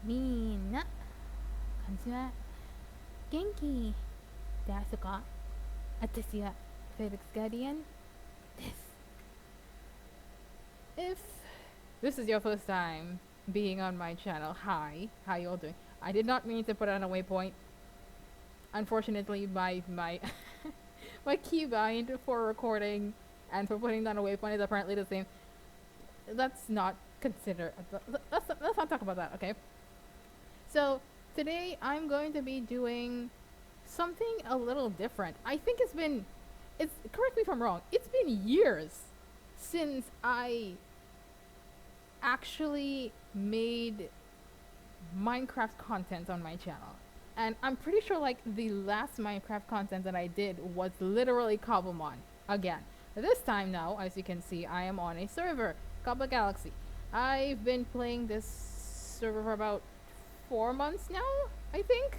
みんな、こんにちは。元気ですか？私はフェルクスガーディアンです。If this is your first time being on my channel, hi, how you all doing? I did not mean to put on a waypoint. Unfortunately, my my keybind for recording and for putting down a waypoint is apparently the same. Let's not consider. Let's not talk about that. Okay. So today I'm going to be doing something a little different. I think it's correct me if I'm wrong. It's been years since I actually made Minecraft content on my channel. And I'm pretty sure like the last Minecraft content that I did was literally Cobblemon again. This time now, as you can see, I am on a server, CobbleGalaxy. I've been playing this server for about 4 months now, I think.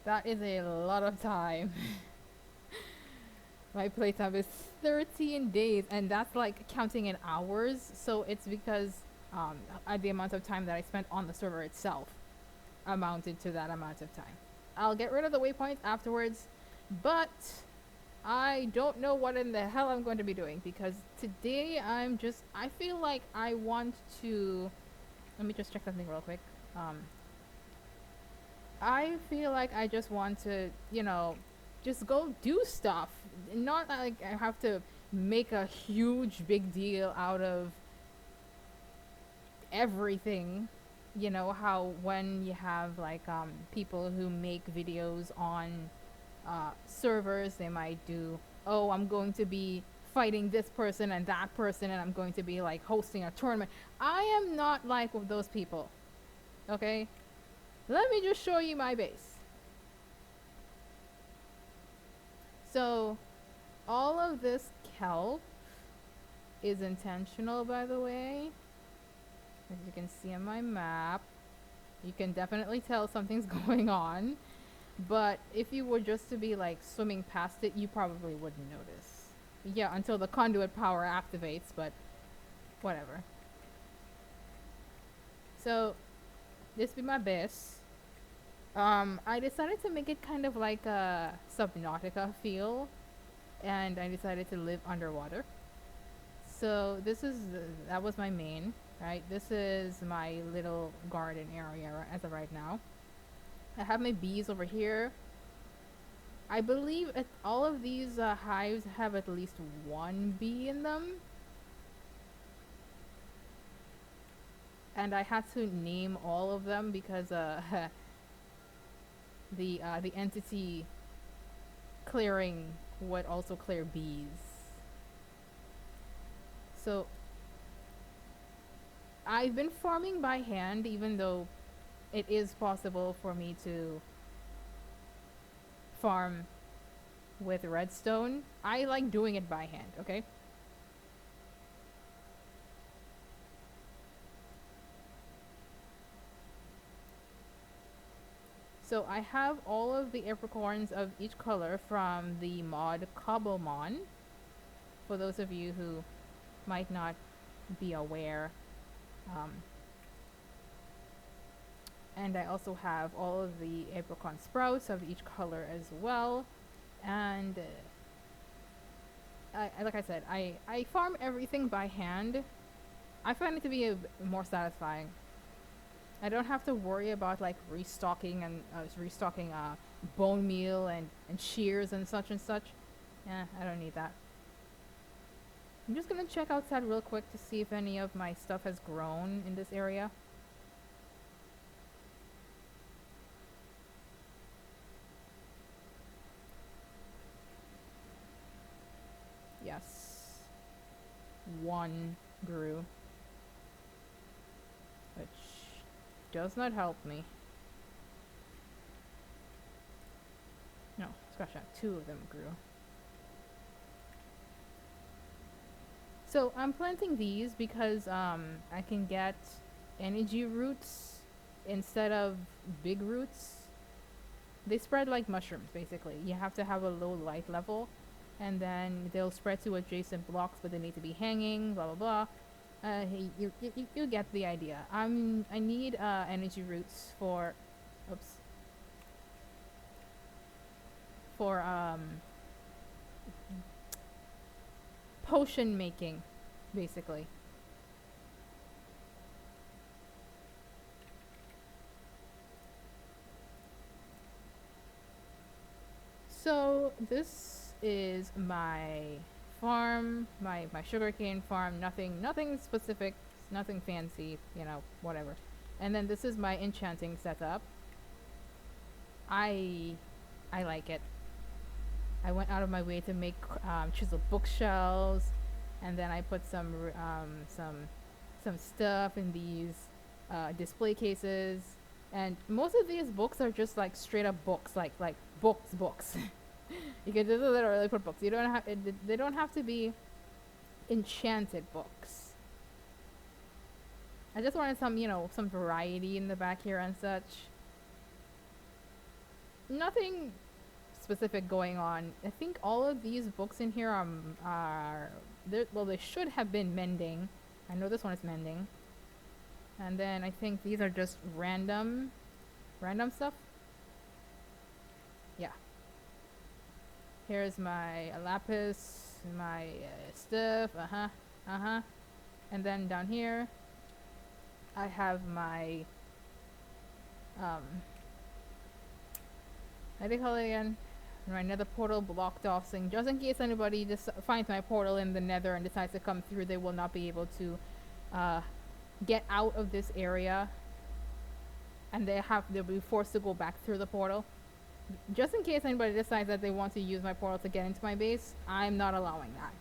That is a lot of time. My playtime is 13 days, and that's like counting in hours. So it's because the amount of time that I spent on the server itself amounted to that amount of time. I'll get rid of the waypoints afterwards, but I don't know what in the hell I'm going to be doing because today I feel like I want to. Let me just check something real quick. I feel like I just want to, just go do stuff. Not like I have to make a huge big deal out of everything. You know how when you have like people who make videos on servers, they might do, oh, I'm going to be fighting this person and that person, and I'm going to be like hosting a tournament. I am not like those people. Okay, let me just show you my base. So all of this kelp is intentional, by the way. As you can see on my map, you can definitely tell something's going on. But if you were just to be like swimming past it, you probably wouldn't notice. Yeah, until the conduit power activates, but whatever. So this be my base. I decided to make it kind of like a Subnautica feel, and I decided to live underwater. So that was my main, right? This is my little garden area as of right now. I have my bees over here. I believe all of these hives have at least one bee in them. And I had to name all of them because the entity clearing would also clear bees. So I've been farming by hand, even though it is possible for me to farm with redstone. I like doing it by hand, okay? So I have all of the apricorns of each color from the mod Cobblemon. For those of you who might not be aware. And I also have all of the apricot sprouts of each color as well. And like I said, I farm everything by hand. I find it to be more satisfying. I don't have to worry about like restocking bone meal and shears and such and such. Yeah, I don't need that. I'm just gonna check outside real quick to see if any of my stuff has grown in this area. Yes. One grew. Which does not help me. No, scratch that. Two of them grew. So I'm planting these because I can get energy roots instead of big roots. They spread like mushrooms, basically. You have to have a low light level. and then they'll spread to adjacent blocks, but they need to be hanging. Blah blah blah. You get the idea. I need energy roots for, oops, for potion making, basically. So this is my farm, my sugarcane farm. Nothing specific, nothing fancy, you know, whatever. And then this is my enchanting setup. I I like it. I went out of my way to make chisel bookshelves, and then I put some stuff in these display cases. And most of these books are just like straight up books, like books. You can just literally put books. You don't have they don't have to be enchanted books. I just wanted some, you know, some variety in the back here and such. Nothing specific going on. I think all of these books in here are well, they should have been mending. I know this one is mending. And then I think these are just random stuff. Yeah. Here's my lapis, my stuff. And then down here, I have my how do you call it again? My nether portal blocked off, saying just in case anybody just finds my portal in the nether and decides to come through, they will not be able to get out of this area, and they'll be forced to go back through the portal. Just in case anybody decides that they want to use my portal to get into my base, I'm not allowing that.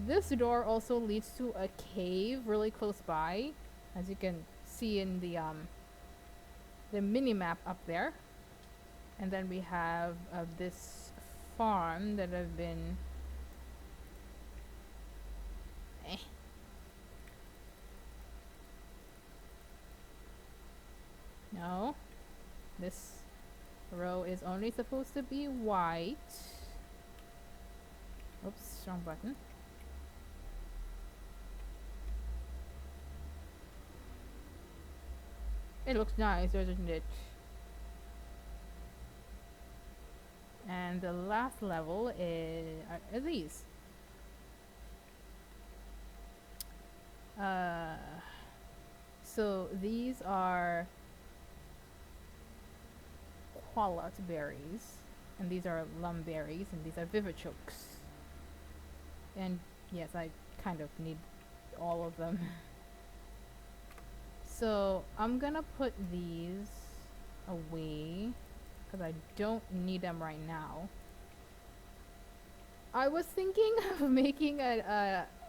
This door also leads to a cave really close by, as you can see in the mini map up there. And then we have this farm that I've been No, this row is only supposed to be white. Oops, wrong button. It looks nice, doesn't it? And the last level are these. So these are qualot berries, and these are lum berries, and these are vivichokes. And yes, I kind of need all of them. So I'm gonna put these away because I don't need them right now. I was thinking of making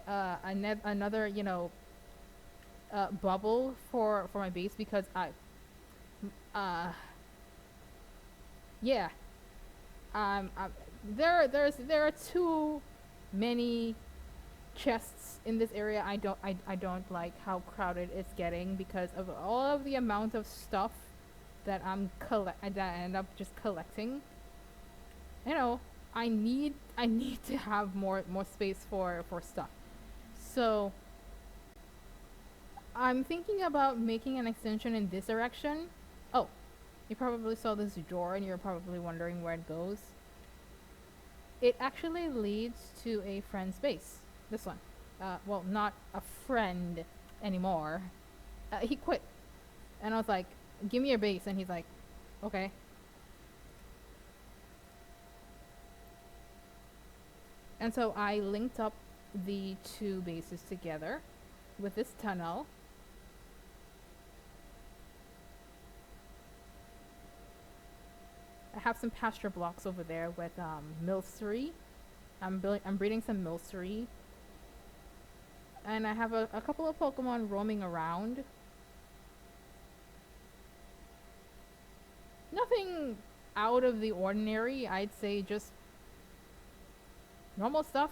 another, you know, bubble for my base, because yeah, there are too many chests in this area. I don't like how crowded it's getting because of all of the amount of stuff that that I end up just collecting. You know, I need to have more space for stuff. So I'm thinking about making an extension in this direction. Oh, you probably saw this door and you're probably wondering where it goes. It actually leads to a friend's base. This one. Well, not a friend anymore. He quit. And I was like, give me your base. And he's like, okay. And so I linked up the two bases together with this tunnel. I have some pasture blocks over there with milcery. I'm breeding some milcery. And I have a couple of Pokemon roaming around. Nothing out of the ordinary, I'd say, just normal stuff.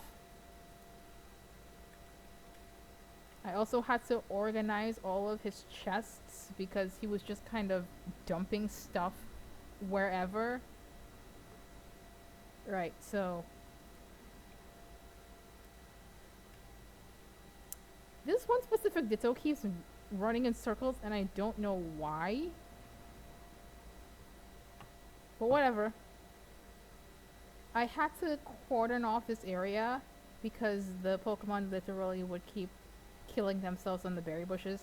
I also had to organize all of his chests because he was just kind of dumping stuff wherever. Right, so This one specific Ditto keeps running in circles, and I don't know why. But whatever. I had to cordon off this area because the Pokemon literally would keep killing themselves on the berry bushes.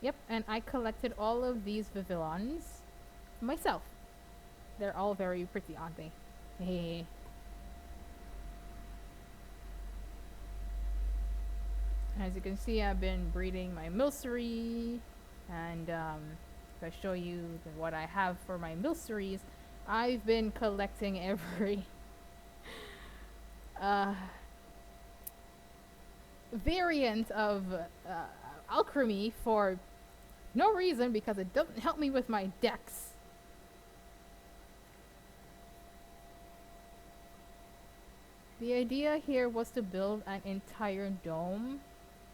Yep, and I collected all of these Vivillons myself. They're all very pretty, aren't they? Hey. As you can see, I've been breeding my Milcery, and if I show you what I have for my Milceries, I've been collecting every uh, variant of alchemy for no reason because it doesn't help me with my dex. The idea here was to build an entire dome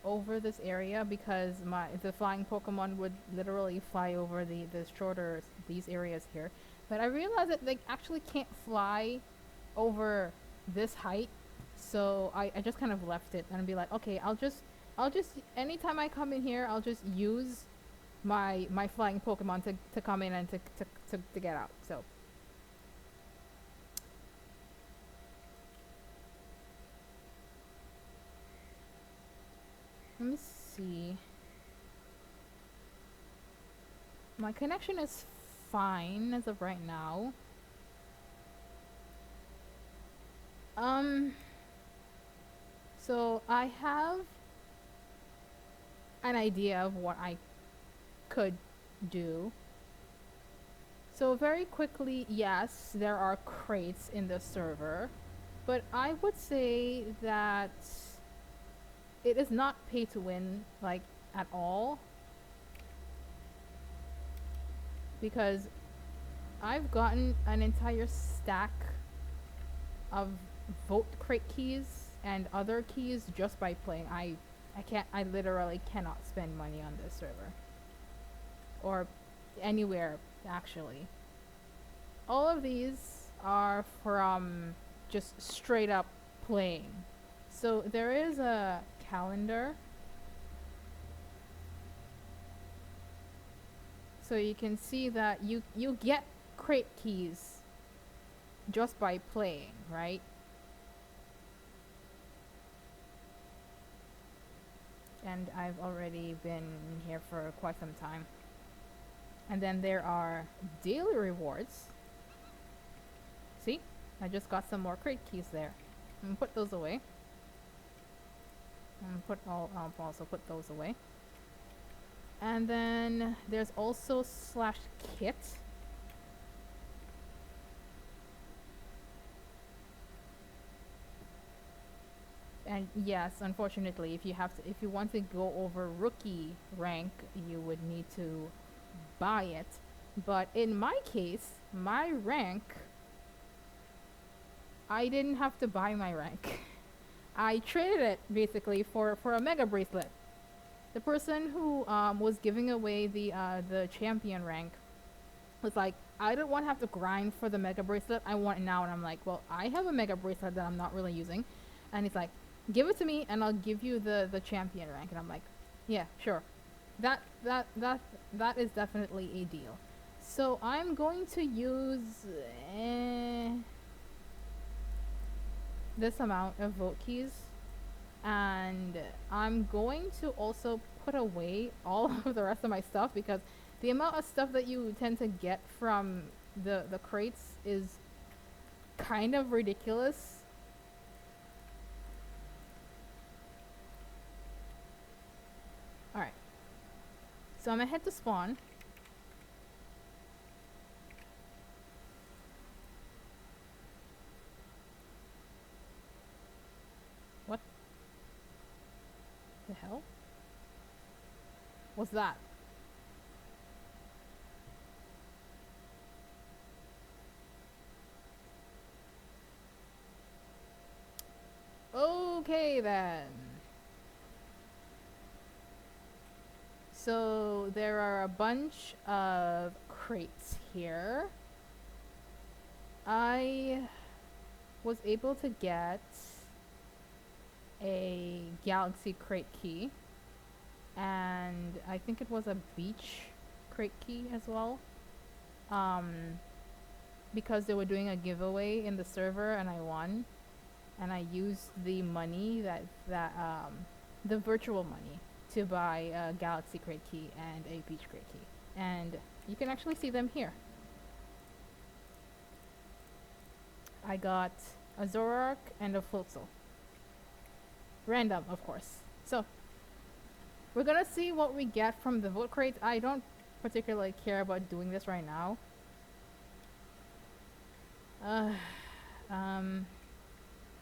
over this area because the flying Pokemon would literally fly over these areas here. But I realized that they actually can't fly over this height, so I just kind of left it and be like, okay, I'll just anytime I come in here, I'll just use my flying Pokemon to come in and to get out. So let me see. My connection is fine as of right now. So I have an idea of what I could do. So very quickly, yes, there are crates in the server, but I would say that it is not pay to win, like, at all. Because I've gotten an entire stack of vote crate keys and other keys just by playing. I literally cannot spend money on this server. Or anywhere, actually. All of these are from just straight up playing. So there is a calendar. So you can see that you get crate keys just by playing, right? And I've already been here for quite some time. And then there are daily rewards. See? I just got some more crate keys there. I'm gonna put those away. I'll also put those away. And then there's also slash kit. And yes, unfortunately, if you want to go over rookie rank, you would need to buy it. But in my case, my rank, I didn't have to buy my rank. I traded it basically for a mega bracelet. The person who was giving away the champion rank was like, I don't want to have to grind for the mega bracelet. I want it now. And I'm like, well, I have a mega bracelet that I'm not really using. And he's like, give it to me and I'll give you the champion rank. And I'm like, yeah, sure. That is definitely a deal. So I'm going to use this amount of vote keys, and I'm going to also put away all of the rest of my stuff because the amount of stuff that you tend to get from the crates is kind of ridiculous. Alright, so I'm gonna head to spawn. What the hell was that? Okay then. So there are a bunch of crates here. I was able to get a Galaxy crate key, and I think it was a beach crate key as well. Because they were doing a giveaway in the server and I won, and I used the money the virtual money to buy a Galaxy crate key and a beach crate key, and you can actually see them here. I got a Zoroark and a Floatzel. Random, of course. So, we're gonna see what we get from the vote crate. I don't particularly care about doing this right now.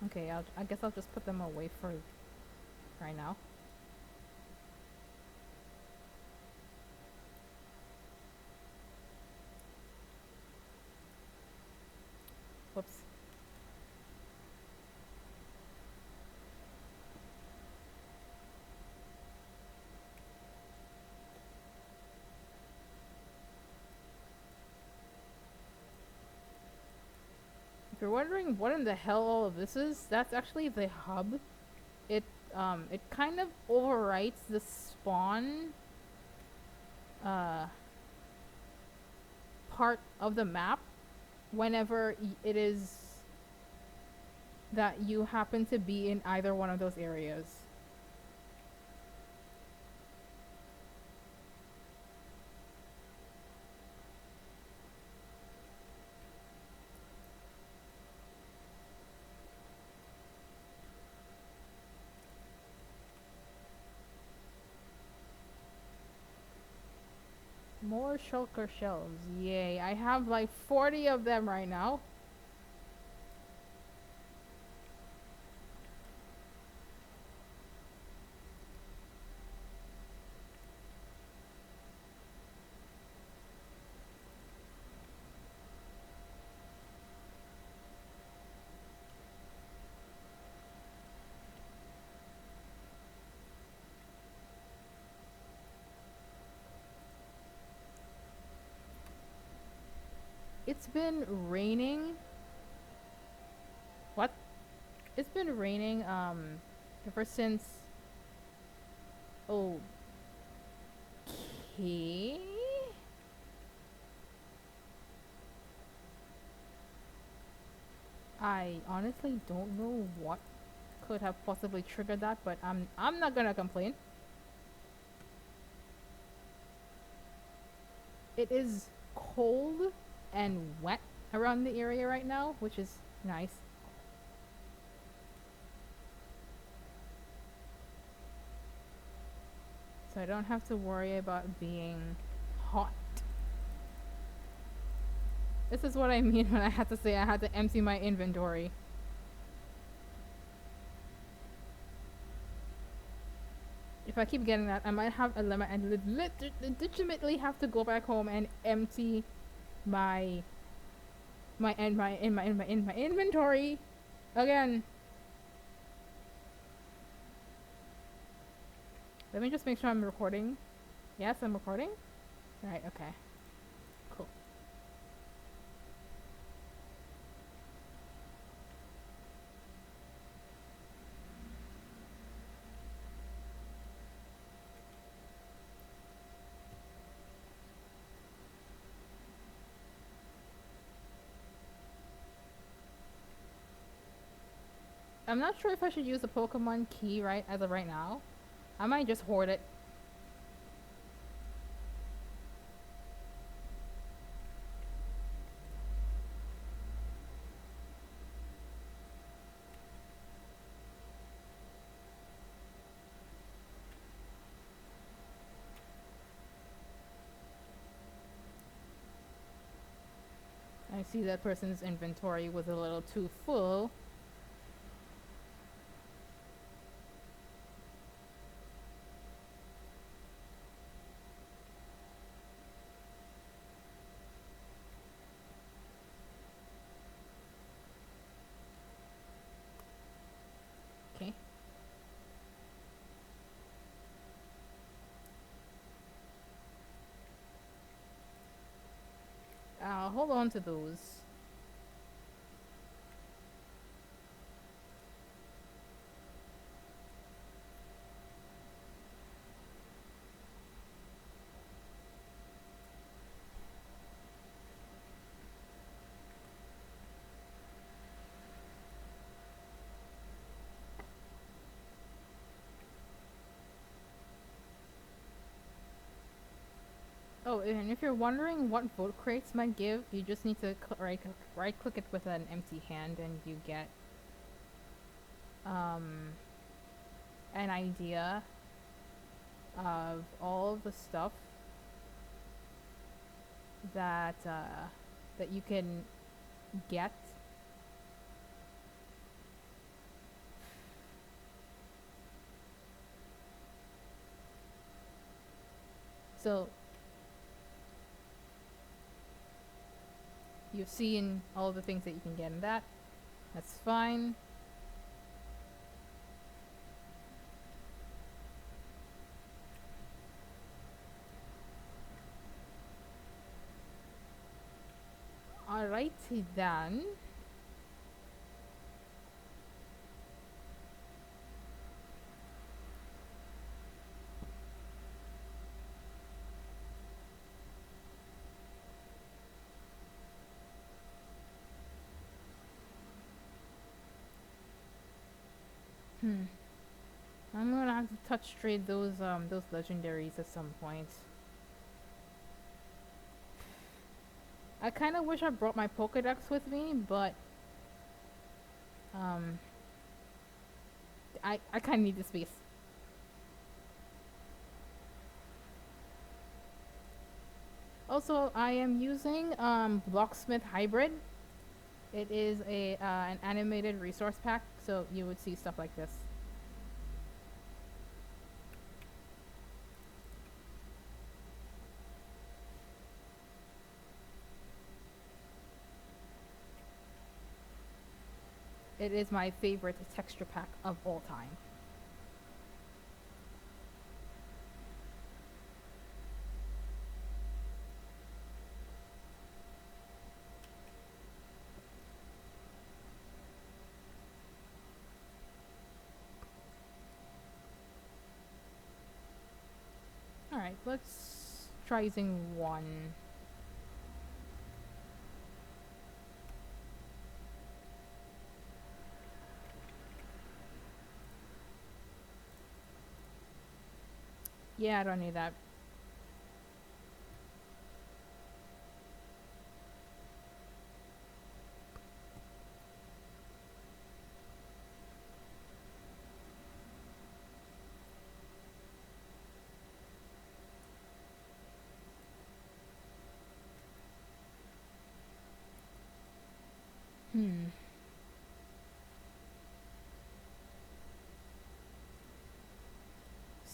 Okay, I guess I'll just put them away for right now. Whoops. If you're wondering what in the hell all of this is, that's actually the hub. It kind of overwrites the spawn part of the map whenever it is that you happen to be in either one of those areas. More shulker shells. Yay. I have like 40 of them right now. It's been raining. What? It's been raining ever since. Okay. I honestly don't know what could have possibly triggered that, but I'm not gonna complain. It is cold and wet around the area right now, which is nice. So I don't have to worry about being hot. This is what I mean when I had to say I had to empty my inventory. If I keep getting that, I might have a limit and legitimately have to go back home and empty my inventory again. Let me just make sure I'm recording. Yes, I'm recording. Right, okay. Cool. I'm not sure if I should use the Pokemon key as of right now. I might just hoard it. I see that person's inventory was a little too full. Okay. hold on to those. Oh, and if you're wondering what vote crates might give, you just need to right click it with an empty hand, and you get um, an idea of all the stuff that that you can get. So you've seen all the things that you can get in that. That's fine. Alrighty then. I'm gonna have to touch trade those legendaries at some point. I kind of wish I brought my Pokédex with me, but I kind of need the space. Also, I am using Blocksmith Hybrid. It is a an animated resource pack, so you would see stuff like this. It is my favorite texture pack of all time. Alright, let's try using one. Yeah, I don't need that.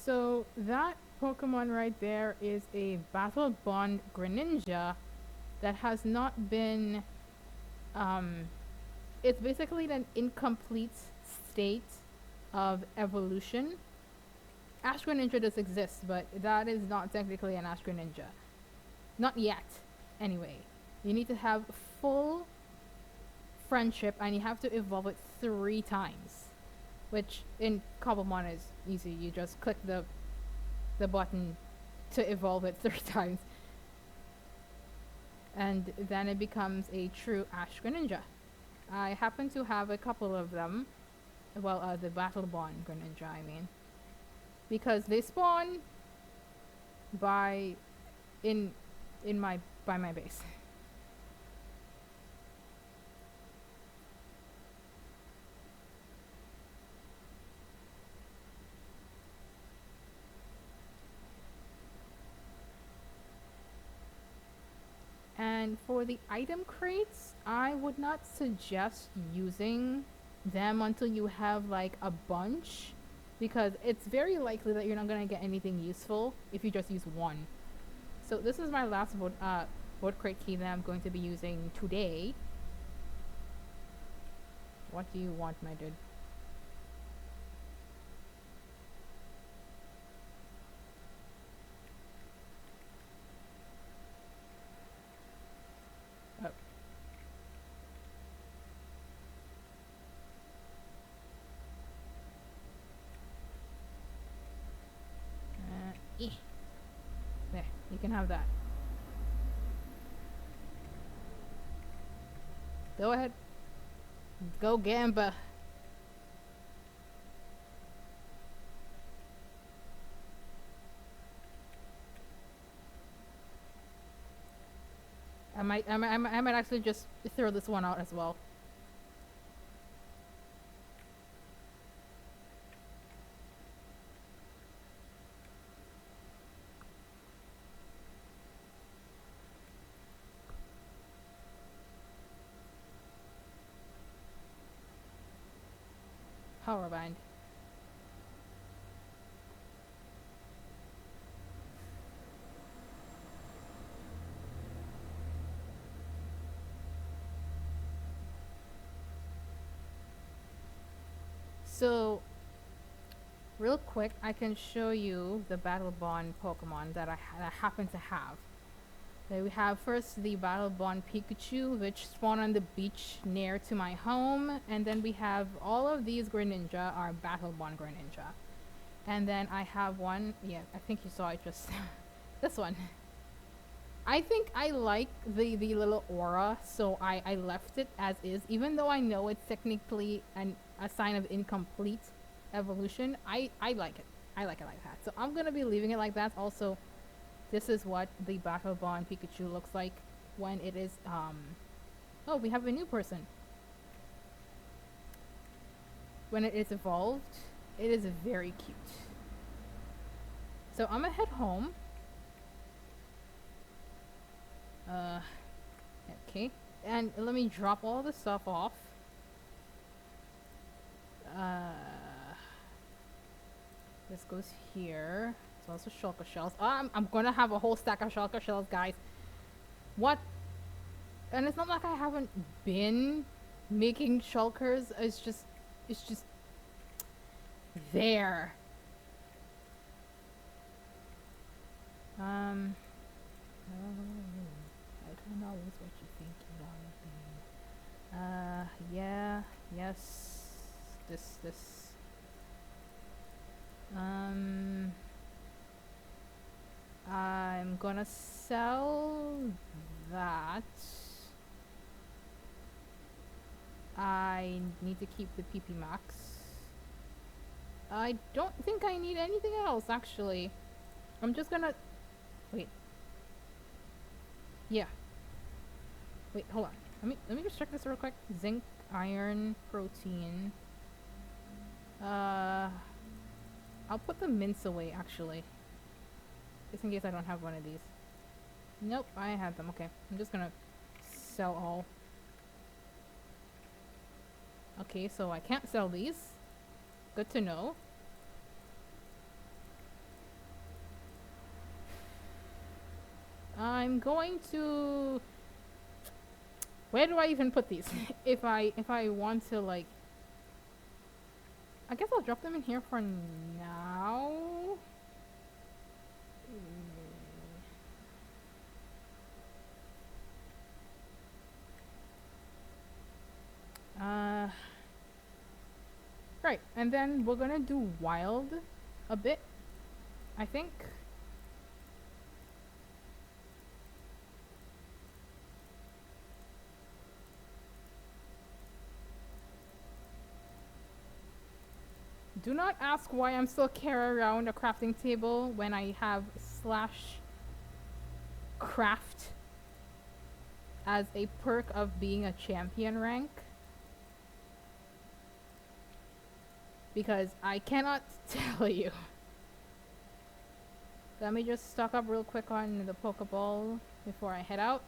So that Pokemon right there is a Battle Bond Greninja that has not been it's basically an incomplete state of evolution. Ash Greninja does exist, but that is not technically an Ash Greninja. Not yet, anyway. You need to have full friendship, and you have to evolve it 3 times. Which in Cobblemon is easy. You just click the button to evolve it 3 times. And then it becomes a true Ash Greninja. I happen to have a couple of them. Well, the Battle Bond Greninja, I mean. Because they spawn by my base. And for the item crates, I would not suggest using them until you have like a bunch, because it's very likely that you're not going to get anything useful if you just use one. So this is my last vote crate key that I'm going to be using today. What do you want, my dude? Eh. There, you can have that. Go ahead. Go Gamba. I might actually just throw this one out as well. Powerbind. So, real quick, I can show you the Battle Bond Pokemon that I happen to have. So we have first the Battle Bond Pikachu, which spawned on the beach near to my home, and then we have all of these Greninja are Battle Bond Greninja. And then I have one, yeah, I think you saw it just, this one. I think I like the little aura, so I left it as is, even though I know it's technically a sign of incomplete evolution. I like it. I like it like that. So I'm gonna be leaving it like that. Also, this is what the Battle Bond Pikachu looks like when it is, oh, we have a new person. When it is evolved, it is very cute. So I'm gonna head home. Okay. And let me drop all the stuff off. This goes here. It's also shulker shells. I'm gonna have a whole stack of shulker shells, guys. What? And it's not like I haven't been making shulkers. It's just there. I don't know what you think you are. Yeah, yes. This. I'm gonna sell that. I need to keep the PP Max. I don't think I need anything else, actually. I'm just gonna... Wait. Yeah. Wait, hold on. Let me just check this real quick. Zinc, iron, protein. I'll put the mints away, actually. Just in case I don't have one of these. Nope, I have them. Okay, I'm just gonna sell all. Okay, so I can't sell these. Good to know. I'm going to... Where do I even put these? if I want to, like... I guess I'll drop them in here for now. Right, and then we're gonna do wild a bit, I think. Do not ask why I'm still carrying around a crafting table when I have /craft as a perk of being a champion rank. Because I cannot tell you. Let me just stock up real quick on the Pokeball before I head out.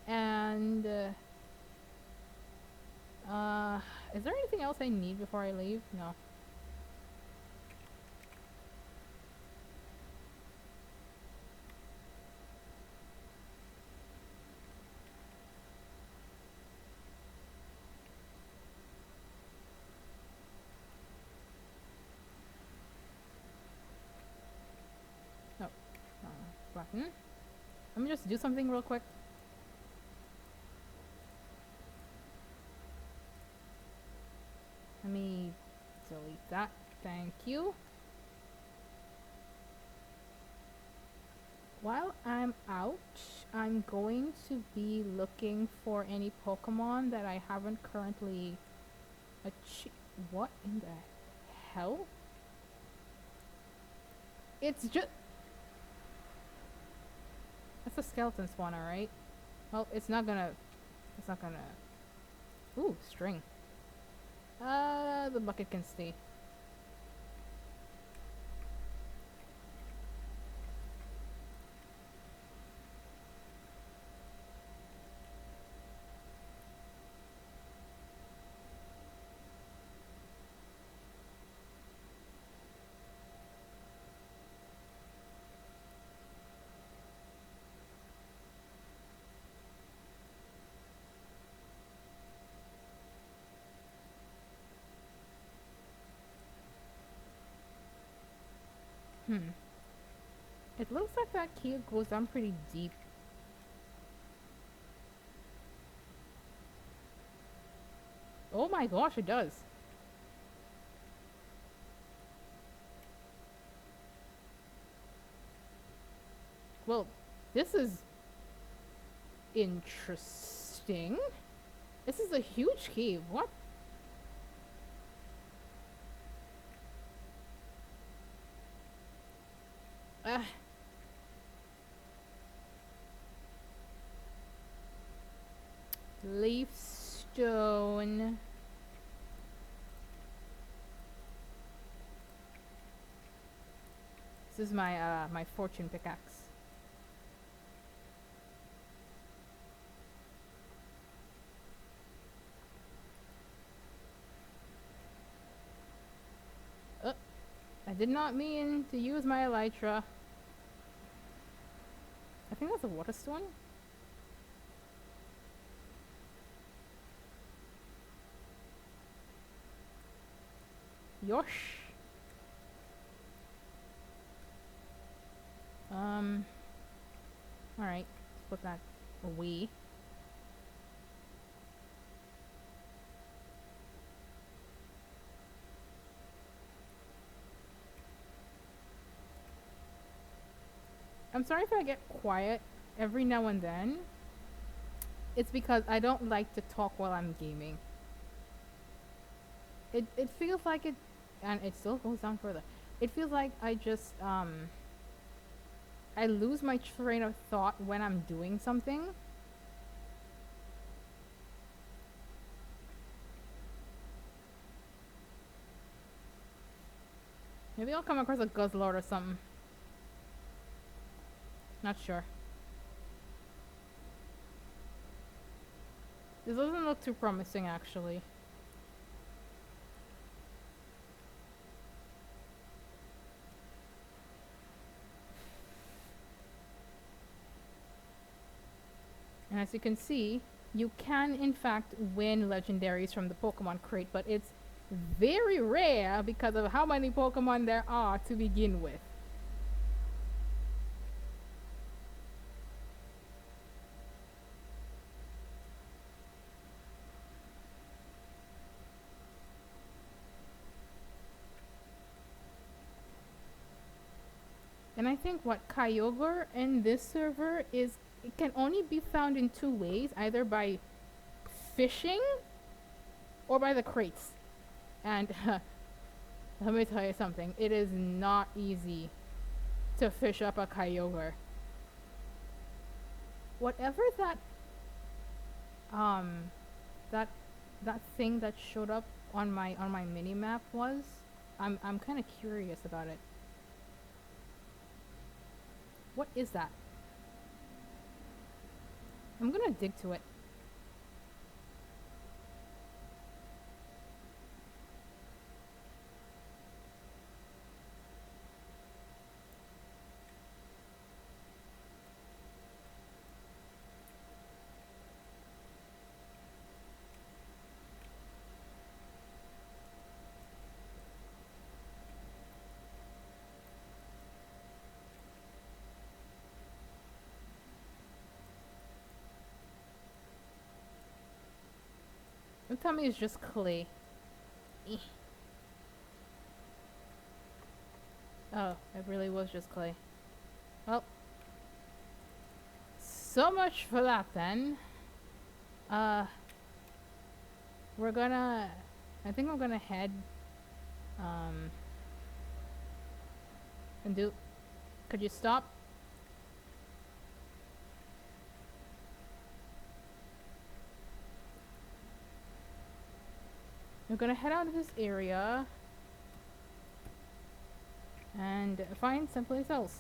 And is there anything else I need before I leave? No. Button. Let me just do something real quick. Let me delete that. Thank you. While I'm out, I'm going to be looking for any Pokemon that I haven't currently achieved. What in the hell? It's just. That's a skeleton spawner, right? Well, it's not gonna. It's not gonna. Ooh, string. The bucket can stay. Hmm. It looks like that key goes down pretty deep. Oh my gosh, it does. Well, this is interesting. This is a huge cave. What? Uh, leaf stone. This is my fortune pickaxe. I did not mean to use my elytra. I think that's a water stone. Yosh. Alright, let's put that away. I'm sorry if I get quiet every now and then. It's because I don't like to talk while I'm gaming. It feels like it, and it still goes down further. It feels like I just I lose my train of thought when I'm doing something. Maybe I'll come across a Guzzlord or something. Not sure. This doesn't look too promising, actually. And as you can see, you can in fact win legendaries from the Pokemon crate, but it's very rare because of how many Pokemon there are to begin with. And I think what Kyogre in this server is, it can only be found in two ways, either by fishing or by the crates. And let me tell you something, it is not easy to fish up a Kyogre. Whatever that um that that thing that showed up on my mini map was, I'm kind of curious about it. What is that? I'm gonna dig to it. Don't tell me it's just clay. Eh. Oh, it really was just clay. Well, So much for that then. Uh, we're gonna. I think I'm gonna head. Um, and do. Could you stop? We're gonna head out of this area and find someplace else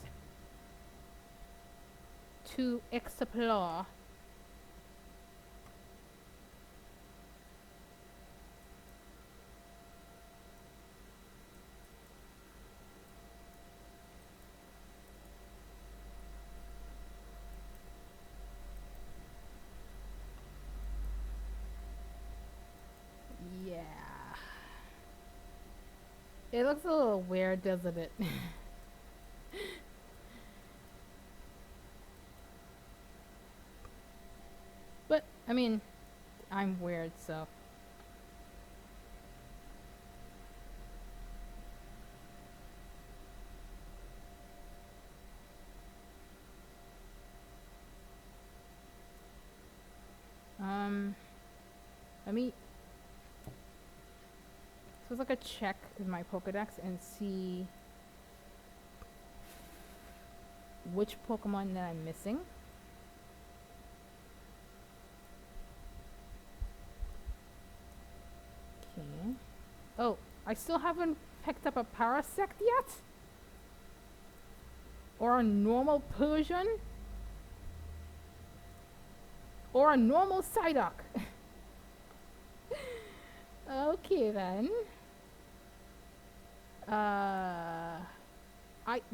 to explore. Yeah. It looks a little weird, doesn't it? But, I mean, I'm weird, so. Let me. So let's like a check in my Pokedex and see which Pokemon that I'm missing. Okay. Oh, I still haven't picked up a Parasect yet? Or a normal Persian? Or a normal Psyduck? Okay then.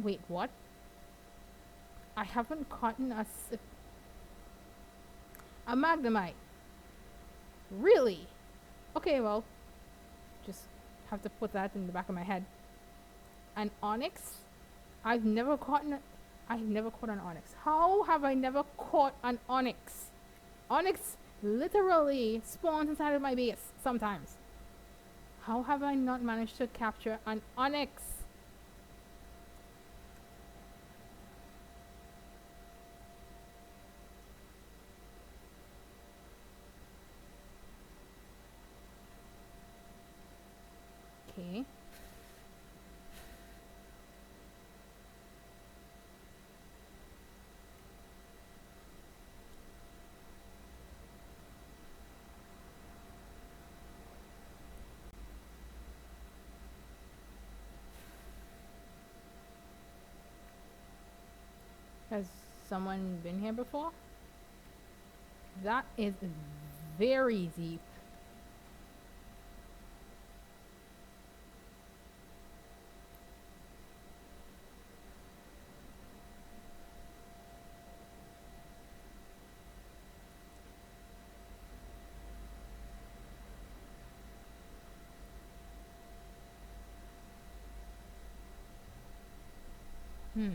Wait, what? I haven't caught a Magnemite. Really? Okay, well, just have to put that in the back of my head. An Onyx? I've never caught an Onyx. How have I never caught an Onyx? Onyx literally spawns inside of my base sometimes. How have I not managed to capture an Onyx? Okay. Has someone been here before? That is very deep. Hmm.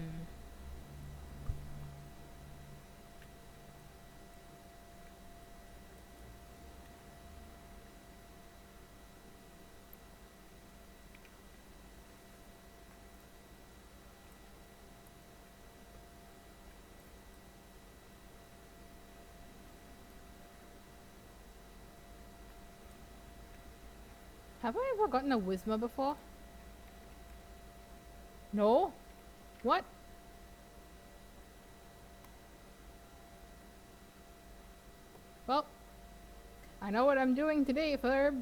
Have I ever gotten a Whisma before? No? What? Well, I know what I'm doing today, Ferb.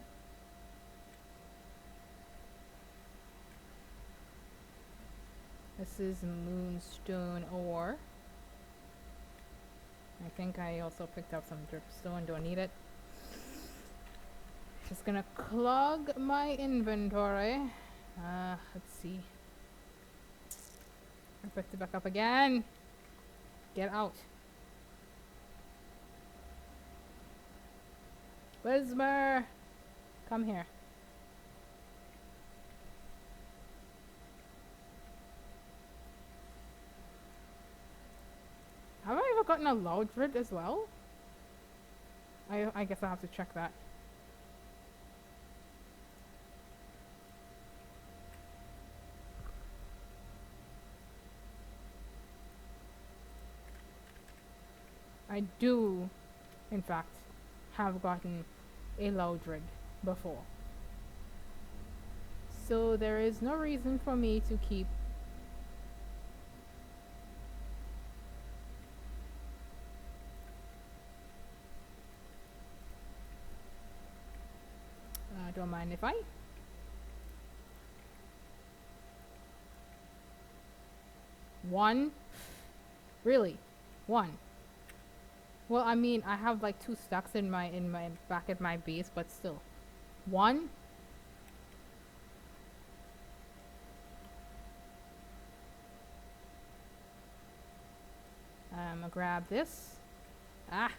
This is Moonstone ore. I think I also picked up some dripstone. Do I need it? Just gonna clog my inventory. Let's see. I picked it back up again. Get out. Whismer! Come here. Have I ever gotten a Loudred as well? I guess I'll have to check that. I do, in fact, have gotten a Loudred before. So there is no reason for me to keep don't mind if I one really one. Well, I mean, I have like two stacks in my back at my base, but still one. I'm gonna grab this. Ah.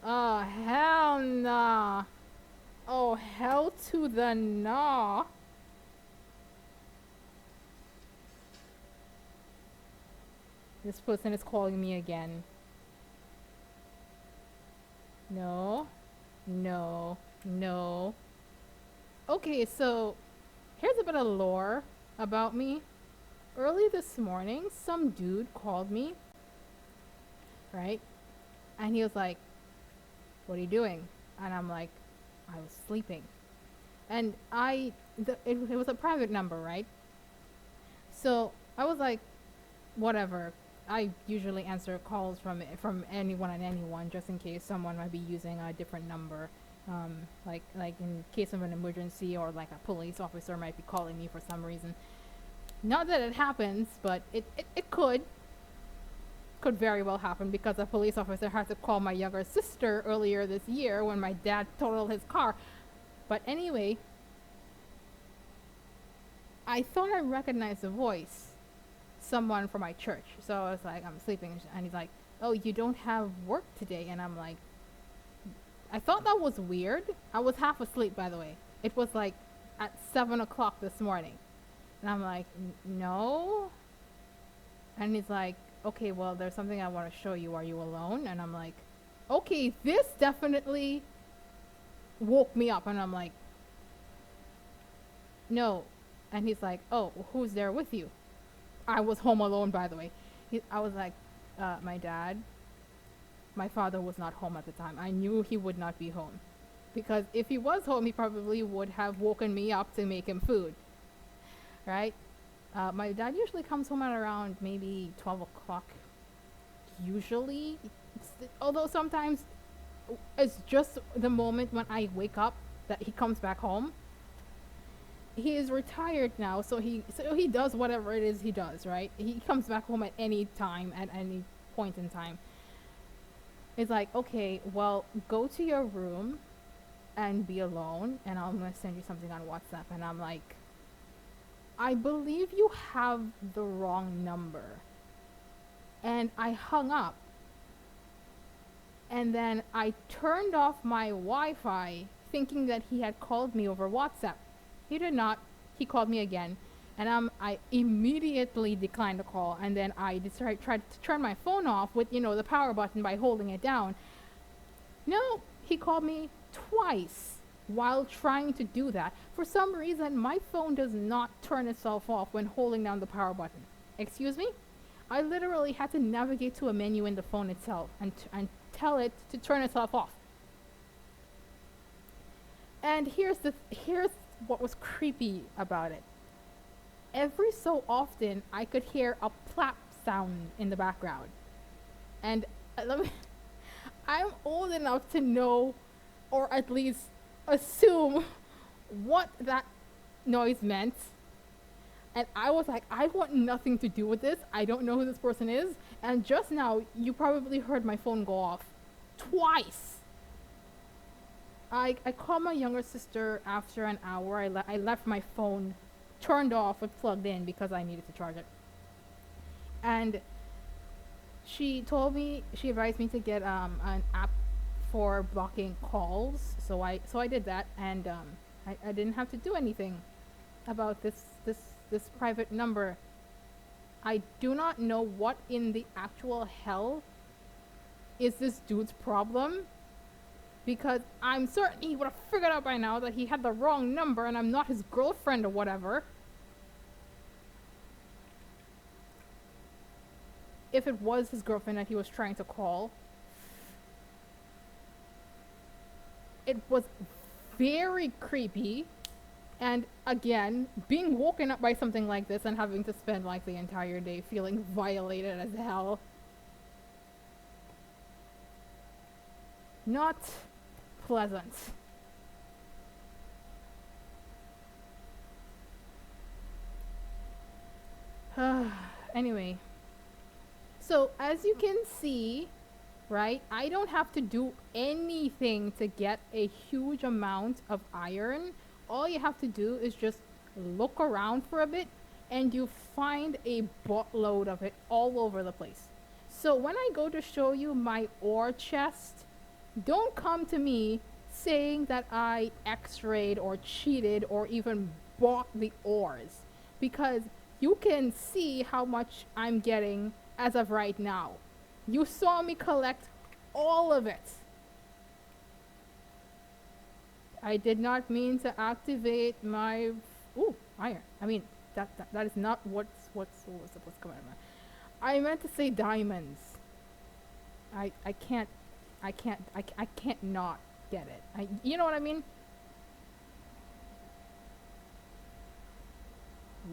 Oh, hell nah. Oh, hell to the nah. This person is calling me again. No. No. No. Okay, so here's a bit of lore about me. Early this morning, some dude called me, right? And he was like, "What are you doing?" And I'm like, "I was sleeping." And it was a private number, right? So I was like, whatever. I usually answer calls from anyone and anyone, just in case someone might be using a different number. Like in case of an emergency, or like a police officer might be calling me for some reason. Not that it happens, but it could very well happen, because a police officer had to call my younger sister earlier this year when my dad totaled his car. But anyway, I thought I recognized the voice. Someone from my church. So I was like, I'm sleeping. And he's like, "Oh, you don't have work today?" And I'm like, I thought that was weird. I was half asleep, by the way. It was like at 7 o'clock this morning. And I'm like, "No." And he's like, "Okay, well, there's something I want to show you. Are you alone?" And I'm like, okay, this definitely woke me up. And I'm like, "No." And he's like, "Oh, who's there with you?" I was home alone, by the way. I was like, my dad. My father was not home at the time. I knew he would not be home, because if he was home, he probably would have woken me up to make him food, right? My dad usually comes home at around maybe 12 o'clock, usually. Although sometimes it's just the moment when I wake up that he comes back home. He is retired now, so he does whatever it is he does, right? He comes back home at any time, at any point in time. It's like, "Okay, well, go to your room and be alone, and I'm gonna send you something on WhatsApp." And I'm like, "I believe you have the wrong number." And I hung up. And then I turned off my Wi-Fi, thinking that he had called me over WhatsApp. He did not. He called me again, and I immediately declined the call. And then I tried to turn my phone off with, the power button by holding it down. No, he called me twice while trying to do that. For some reason, my phone does not turn itself off when holding down the power button. Excuse me? I literally had to navigate to a menu in the phone itself and tell it to turn itself off. And here's what was creepy about it. Every so often, I could hear a plap sound in the background. And I'm old enough to know, or at least assume, what that noise meant. And I was like, I want nothing to do with this. I don't know who this person is. And just now, you probably heard my phone go off twice. I called my younger sister after an hour. I left my phone turned off and plugged in because I needed to charge it. And she advised me to get an app for blocking calls. So I did that, and I didn't have to do anything about this private number. I do not know what in the actual hell is this dude's problem, because I'm certain he would have figured out by now that he had the wrong number and I'm not his girlfriend or whatever. if it was his girlfriend that he was trying to call, it was very creepy. And again, being woken up by something like this and having to spend like the entire day feeling violated as hell. Not pleasant. Anyway, so as you can see, right, I don't have to do anything to get a huge amount of iron. All you have to do is just look around for a bit and you find a buttload of it all over the place. So when I go to show you my ore chest, don't come to me saying that I x-rayed or cheated or even bought the ores, because you can see how much I'm getting as of right now. You saw me collect all of it. I did not mean to activate my... Ooh, iron. I mean, that is not what's supposed to come out of my... I meant to say diamonds. I can't not get it. You know what I mean?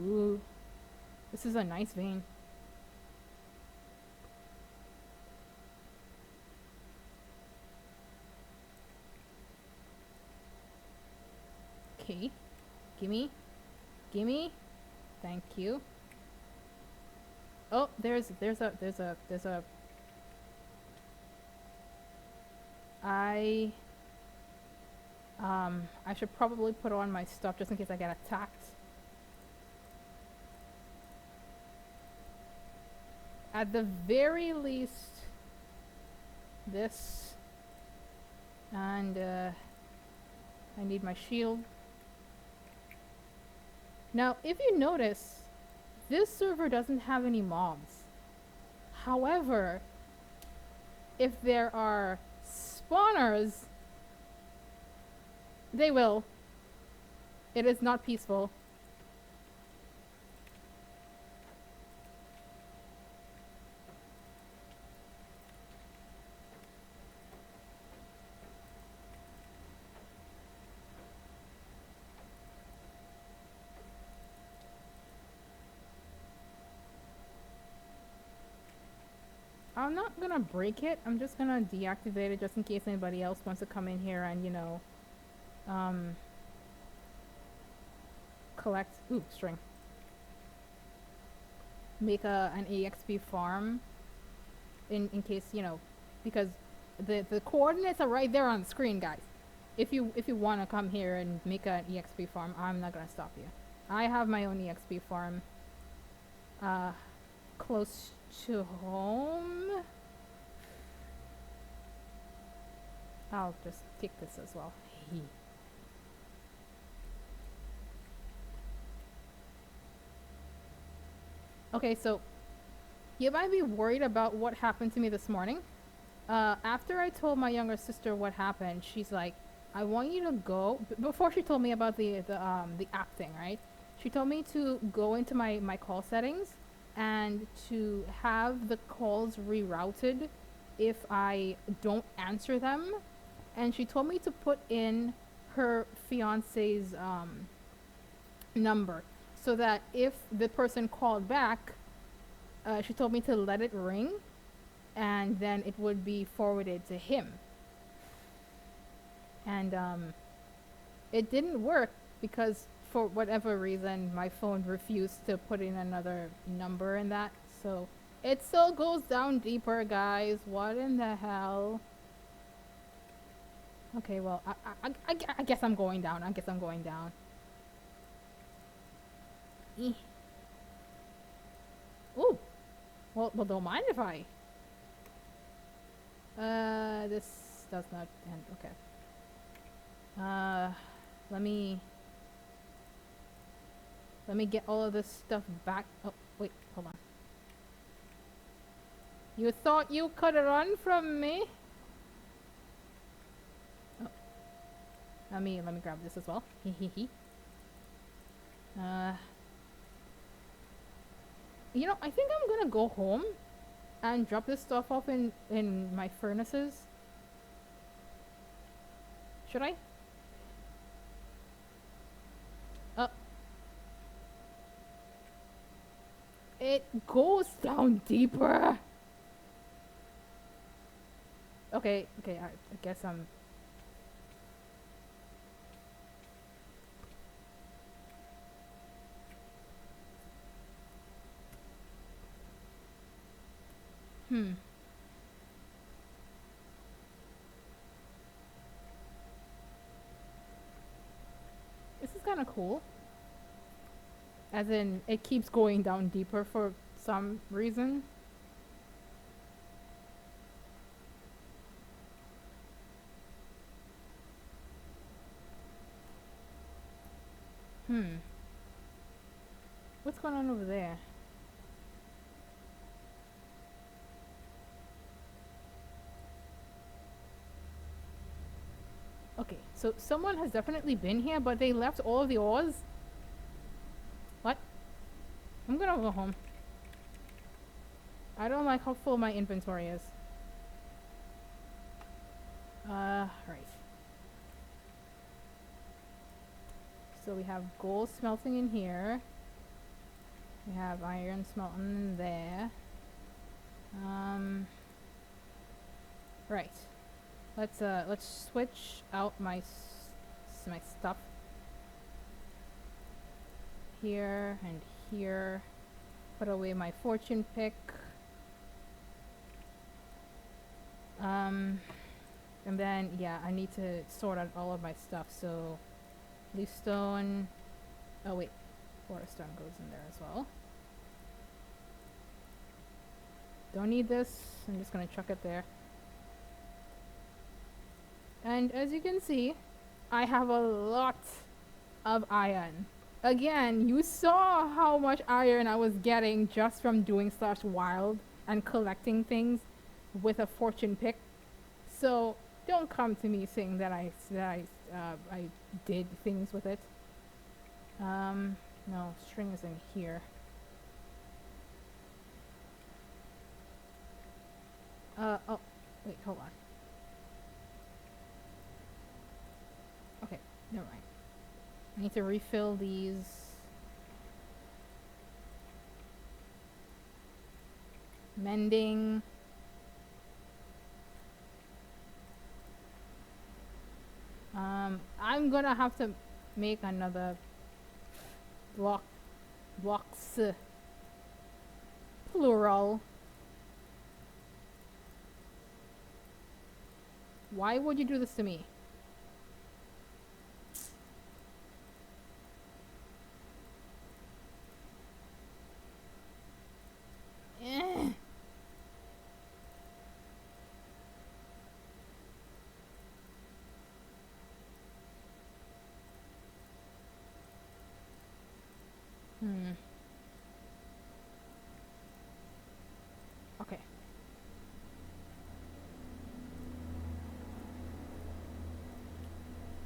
Ooh. This is a nice vein. Okay. Gimme. Gimme. Thank you. Oh, there's a I should probably put on my stuff just in case I get attacked. At the very least, this, and I need my shield. Now, if you notice, this server doesn't have any mobs. However, if there are spawners, they will. It is not peaceful. I'm not gonna break it. I'm just gonna deactivate it just in case anybody else wants to come in here and, you know, collect, ooh, string. Make an EXP farm in case, you know, because the coordinates are right there on the screen, guys. If you want to come here and make an EXP farm, I'm not gonna stop you. I have my own EXP farm close to home. I'll just take this as well. Okay, so you might be worried about what happened to me this morning. After I told my younger sister what happened, she's like, I want you to go, before she told me about the app thing, right? She told me to go into my call settings and to have the calls rerouted if I don't answer them. And she told me to put in her fiance's number so that if the person called back, she told me to let it ring and then it would be forwarded to him. And it didn't work because for whatever reason my phone refused to put in another number in that, so it still goes down deeper, guys. What in the hell? Okay, well, I guess I'm going down. I guess I'm going down. Ooh. Well, don't mind if I... this does not end. Okay. Let me get all of this stuff back. Oh, wait, hold on. You thought you could run from me? Oh. Let me grab this as well. Hehehe. You know, I think I'm gonna go home and drop this stuff off in my furnaces? Should I? Uh, it goes down deeper. Okay, okay, I guess I'm... Hmm. This is kind of cool. As in, it keeps going down deeper for some reason. Hmm. What's going on over there? Okay, so someone has definitely been here, but they left all of the ores. What? I'm gonna go home. I don't like how full my inventory is. Right. So we have gold smelting in here. We have iron smelting in there. Right. Let's switch out my stuff here and here. Put away my fortune pick. And then yeah, I need to sort out all of my stuff. So bluestone. Oh wait, forestone goes in there as well. Don't need this. I'm just gonna chuck it there. And as you can see, I have a lot of iron. Again, you saw how much iron I was getting just from doing /wild and collecting things with a fortune pick. So don't come to me saying that I did things with it. No, string is in here. Oh, wait, hold on. Okay, never mind. I need to refill these. Mending. I'm gonna have to make another blocks, plural. Why would you do this to me? Eh. Okay.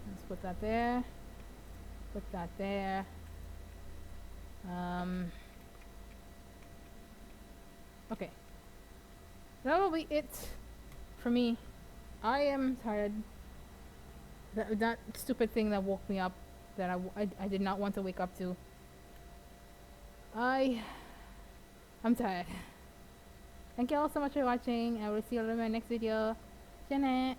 Let's put that there. Put that there. Okay. That'll be it for me. I am tired. That stupid thing that woke me up that I did not want to wake up to. I'm tired. Thank you all so much for watching. I will see you all in my next video. Janet.